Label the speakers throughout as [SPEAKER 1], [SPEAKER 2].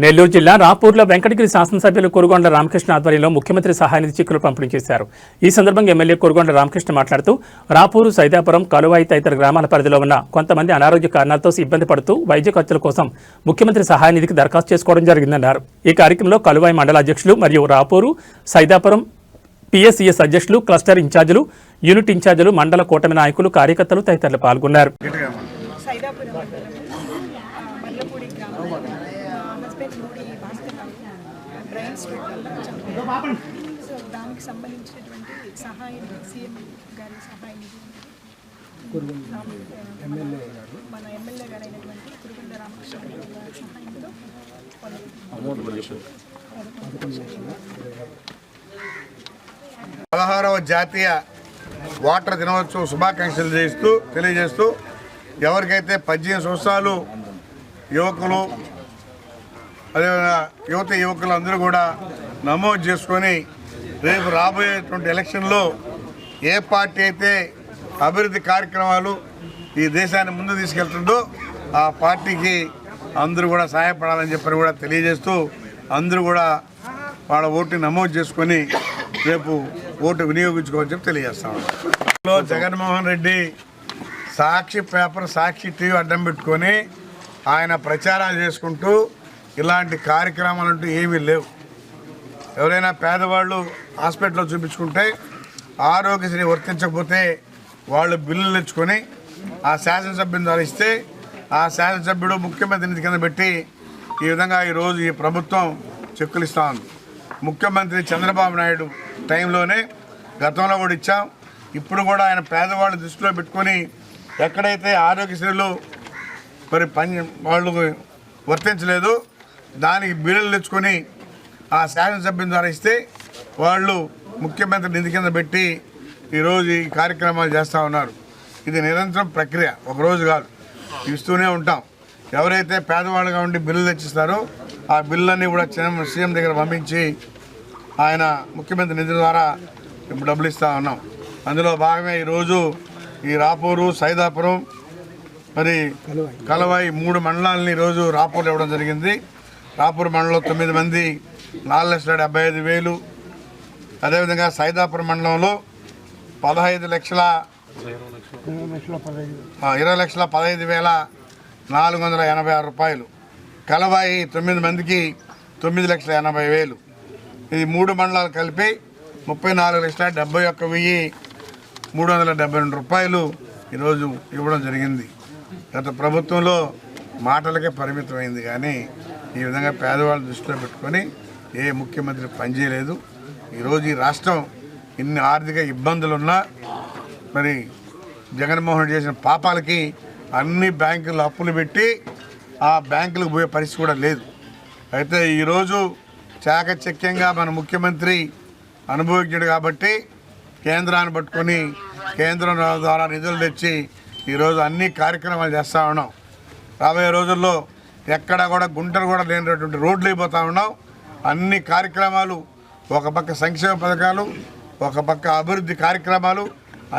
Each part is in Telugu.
[SPEAKER 1] నెల్లూరు జిల్లా రాపూర్లో వెంకటగిరి శాసనసభ్యులు కురుగొండ రామకృష్ణ ఆధ్వర్యంలో ముఖ్యమంత్రి సహాయనిధి చెక్కులు పంపిణీ చేశారు. ఈ సందర్భంగా ఎమ్మెల్యే కురుగొండ రామకృష్ణ మాట్లాడుతూ రాపూరు, సైదాపురం, కలువాయి తదితర గ్రామాల పరిధిలో ఉన్న కొంతమంది అనారోగ్య కారణాలతో ఇబ్బంది పడుతూ వైద్య ఖర్చుల కోసం ముఖ్యమంత్రి సహాయనిధికి దరఖాస్తు చేసుకోవడం జరిగిందన్నారు. ఈ కార్యక్రమంలో కలువాయి మండల అధ్యక్షులు మరియు రాపూరు, సైదాపురం పిఎస్సిఎస్ అధ్యక్షులు, క్లస్టర్ ఇన్ఛార్జీలు, యూనిట్ ఇన్ఛార్జీలు, మండల కూటమి నాయకులు, కార్యకర్తలు తదితరులు పాల్గొన్నారు.
[SPEAKER 2] దానికి సంబంధించినటువంటి సహాయం సీఎం గారి సహాయం మన ఎమ్మెల్యే గారు అయినటువంటి కురుగొండ రామకృష్ణ గారి సహాయంతో
[SPEAKER 3] 16వ జాతీయ వాటర్ దినోత్సవం శుభాకాంక్షలు తెలియజేస్తూ ఎవరికైతే 18 సంవత్సరాలు యువకులు అదేవిధంగా యువకులు అందరూ కూడా నమోదు చేసుకొని రేపు రాబోయేటువంటి ఎలక్షన్లో ఏ పార్టీ అయితే అభివృద్ధి కార్యక్రమాలు ఈ దేశాన్ని ముందు తీసుకెళ్తుందో ఆ పార్టీకి అందరూ కూడా సహాయపడాలని చెప్పని కూడా తెలియజేస్తూ అందరూ కూడా వాళ్ళ ఓటుని నమోదు చేసుకొని రేపు ఓటు వినియోగించుకోవాలని చెప్పి తెలియజేస్తాము. జగన్మోహన్ రెడ్డి సాక్షి పేపర్, సాక్షి టీవీ అడ్డం పెట్టుకొని ఆయన ప్రచారాలు చేసుకుంటూ ఇలాంటి కార్యక్రమాలంటూ ఏమీ లేవు. ఎవరైనా పేదవాళ్ళు హాస్పిటల్లో చూపించుకుంటే ఆరోగ్యశ్రీ వర్తించకపోతే వాళ్ళు బిల్లులు తెచ్చుకొని ఆ శాసనసభ్యుని ద్వారా ఇస్తే ఆ శాసనసభ్యుడు ముఖ్యమంత్రి నిధి కింద పెట్టి ఈ విధంగా ఈరోజు ఈ ప్రభుత్వం చెక్కులు ఇస్తూ ఉంది. ముఖ్యమంత్రి చంద్రబాబు నాయుడు టైంలోనే గతంలో కూడా ఇచ్చాం. ఇప్పుడు కూడా ఆయన పేదవాళ్ళు దృష్టిలో పెట్టుకొని ఎక్కడైతే ఆరోగ్యశ్రీలు మరి వాళ్ళు వర్తించలేదు దానికి బిల్లులు తెచ్చుకొని ఆ శాసనసభ్యుని ద్వారా ఇస్తే వాళ్ళు ముఖ్యమంత్రి నిధి కింద పెట్టి ఈరోజు ఈ కార్యక్రమాలు చేస్తూ ఉన్నారు. ఇది నిరంతరం ప్రక్రియ, ఒకరోజు కాదు, ఇస్తూనే ఉంటాం. ఎవరైతే పేదవాళ్ళుగా ఉండి బిల్లులు తెచ్చిస్తారో ఆ బిల్లులన్నీ కూడా సీఎం దగ్గర పంపించి ఆయన ముఖ్యమంత్రి నిధి ద్వారా ఇప్పుడు డబ్బులు ఇస్తూ ఉన్నాం. అందులో భాగమే ఈరోజు ఈ రాపూరు, సైదాపురం, మరి కలవాయి 3 మండలాలని ఈరోజు రాపూర్లో ఇవ్వడం జరిగింది. రాపూర్ మండలంలో 9 మంది 4,75,000, అదేవిధంగా సైదాపురం మండలంలో 20,15,486 రూపాయలు, కలవాయి 9 మందికి 9,80,000. ఇది 3 మండలాలు కలిపి 34,71,372 రూపాయలు ఈరోజు ఇవ్వడం జరిగింది. గత ప్రభుత్వంలో మాటలకే పరిమితమైంది కానీ ఈ విధంగా పేదవాళ్ళ దృష్టిలో పెట్టుకొని ఏ ముఖ్యమంత్రి పనిచేయలేదు. ఈరోజు ఈ రాష్ట్రం ఇన్ని ఆర్థిక ఇబ్బందులున్నా మరి జగన్మోహన్ రెడ్డి చేసిన పాపాలకి అన్ని బ్యాంకులు అప్పులు పెట్టి ఆ బ్యాంకులకు పోయే పరిస్థితి కూడా లేదు. అయితే ఈరోజు చాకచక్యంగా మన ముఖ్యమంత్రి అనుభవజ్ఞుడు కాబట్టి కేంద్రాన్ని పట్టుకొని కేంద్రం ద్వారా నిధులు తెచ్చి ఈరోజు అన్ని కార్యక్రమాలు చేస్తూ ఉన్నాం. రాబోయే రోజుల్లో ఎక్కడా కూడా గుంటలు కూడా లేనటువంటి రోడ్లు అయిపోతూ ఉన్నాం. అన్ని కార్యక్రమాలు, ఒక పక్క సంక్షేమ పథకాలు, ఒక పక్క అభివృద్ధి కార్యక్రమాలు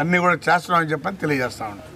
[SPEAKER 3] అన్నీ కూడా చేస్తున్నామని చెప్పని తెలియజేస్తా ఉన్నాం.